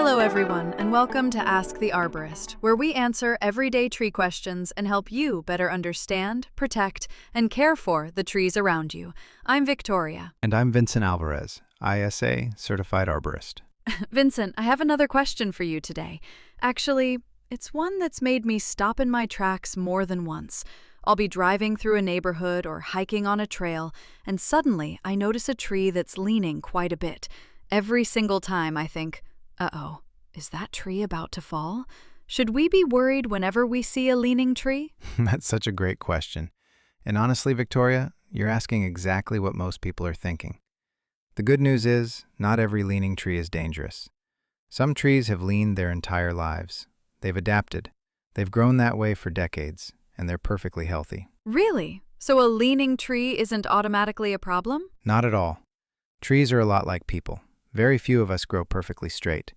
Hello everyone, and welcome to Ask the Arborist, where we answer everyday tree questions and help you better understand, protect, and care for the trees around you. I'm Victoria. And I'm Vincent Alvarez, ISA Certified Arborist. Vincent, I have another question for you today. Actually, it's one that's made me stop in my tracks more than once. I'll be driving through a neighborhood or hiking on a trail, and suddenly I notice a tree that's leaning quite a bit. Every single time I think, uh-oh, is that tree about to fall? Should we be worried whenever we see a leaning tree? That's such a great question. And honestly, Victoria, you're asking exactly what most people are thinking. The good news is, not every leaning tree is dangerous. Some trees have leaned their entire lives. They've adapted. They've grown that way for decades, and they're perfectly healthy. Really? So a leaning tree isn't automatically a problem? Not at all. Trees are a lot like people. Very few of us grow perfectly straight.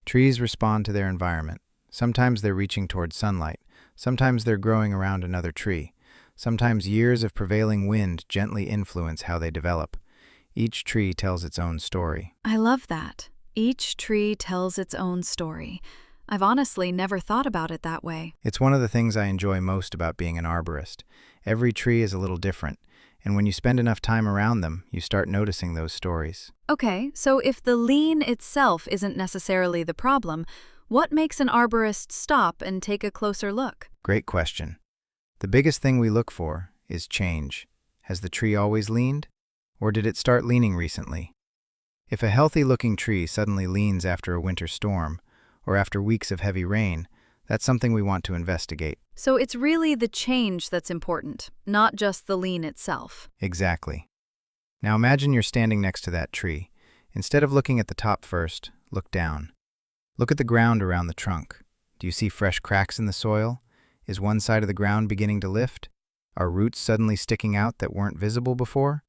Trees respond to their environment. Sometimes they're reaching towards sunlight. Sometimes they're growing around another tree. Sometimes years of prevailing wind gently influence how they develop. Each tree tells its own story. I love that. Each tree tells its own story. I've honestly never thought about it that way. It's one of the things I enjoy most about being an arborist. Every tree is a little different, and when you spend enough time around them, you start noticing those stories. Okay, so if the lean itself isn't necessarily the problem, what makes an arborist stop and take a closer look? Great question. The biggest thing we look for is change. Has the tree always leaned? Or did it start leaning recently? If a healthy-looking tree suddenly leans after a winter storm, or after weeks of heavy rain, that's something we want to investigate. So it's really the change that's important, not just the lean itself. Exactly. Now imagine you're standing next to that tree. Instead of looking at the top first, look down. Look at the ground around the trunk. Do you see fresh cracks in the soil? Is one side of the ground beginning to lift? Are roots suddenly sticking out that weren't visible before?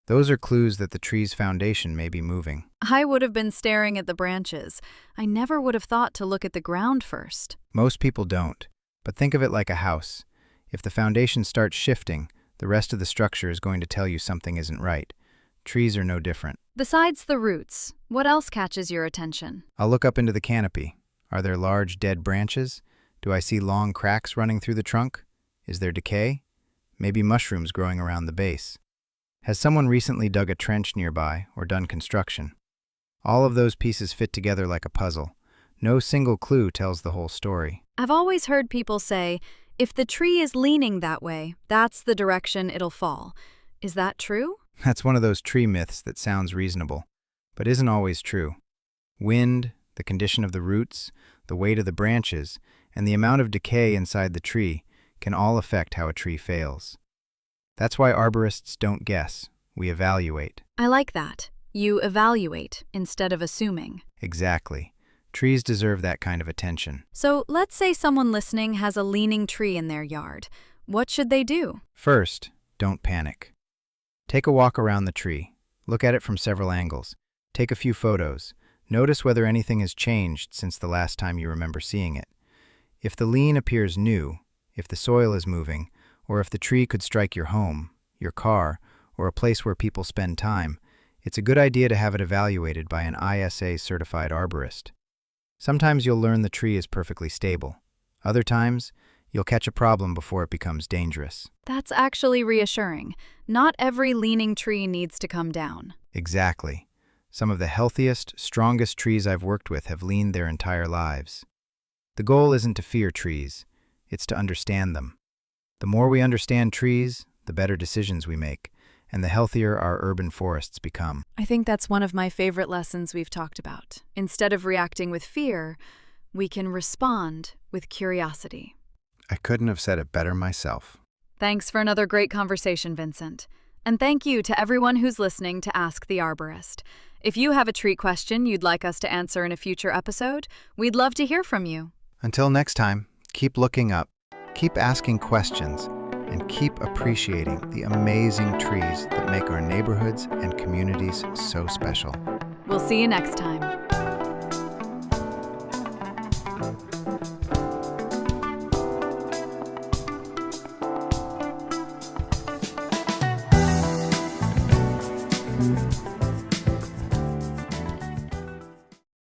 Those are clues that the tree's foundation may be moving. I would have been staring at the branches. I never would have thought to look at the ground first. Most people don't, but think of it like a house. If the foundation starts shifting, the rest of the structure is going to tell you something isn't right. Trees are no different. Besides the roots, what else catches your attention? I'll look up into the canopy. Are there large dead branches? Do I see long cracks running through the trunk? Is there decay? Maybe mushrooms growing around the base. Has someone recently dug a trench nearby or done construction? All of those pieces fit together like a puzzle. No single clue tells the whole story. I've always heard people say, if the tree is leaning that way, that's the direction it'll fall. Is that true? That's one of those tree myths that sounds reasonable, but isn't always true. Wind, the condition of the roots, the weight of the branches, and the amount of decay inside the tree can all affect how a tree fails. That's why arborists don't guess, we evaluate. I like that. You evaluate instead of assuming. Exactly. Trees deserve that kind of attention. So let's say someone listening has a leaning tree in their yard. What should they do? First, don't panic. Take a walk around the tree. Look at it from several angles. Take a few photos. Notice whether anything has changed since the last time you remember seeing it. If the lean appears new, if the soil is moving, or if the tree could strike your home, your car, or a place where people spend time, it's a good idea to have it evaluated by an ISA Certified Arborist. Sometimes you'll learn the tree is perfectly stable. Other times, you'll catch a problem before it becomes dangerous. That's actually reassuring. Not every leaning tree needs to come down. Exactly. Some of the healthiest, strongest trees I've worked with have leaned their entire lives. The goal isn't to fear trees, it's to understand them. The more we understand trees, the better decisions we make, and the healthier our urban forests become. I think that's one of my favorite lessons we've talked about. Instead of reacting with fear, we can respond with curiosity. I couldn't have said it better myself. Thanks for another great conversation, Vincent. And thank you to everyone who's listening to Ask the Arborist. If you have a tree question you'd like us to answer in a future episode, we'd love to hear from you. Until next time, keep looking up, keep asking questions, and keep appreciating the amazing trees that make our neighborhoods and communities so special. We'll see you next time.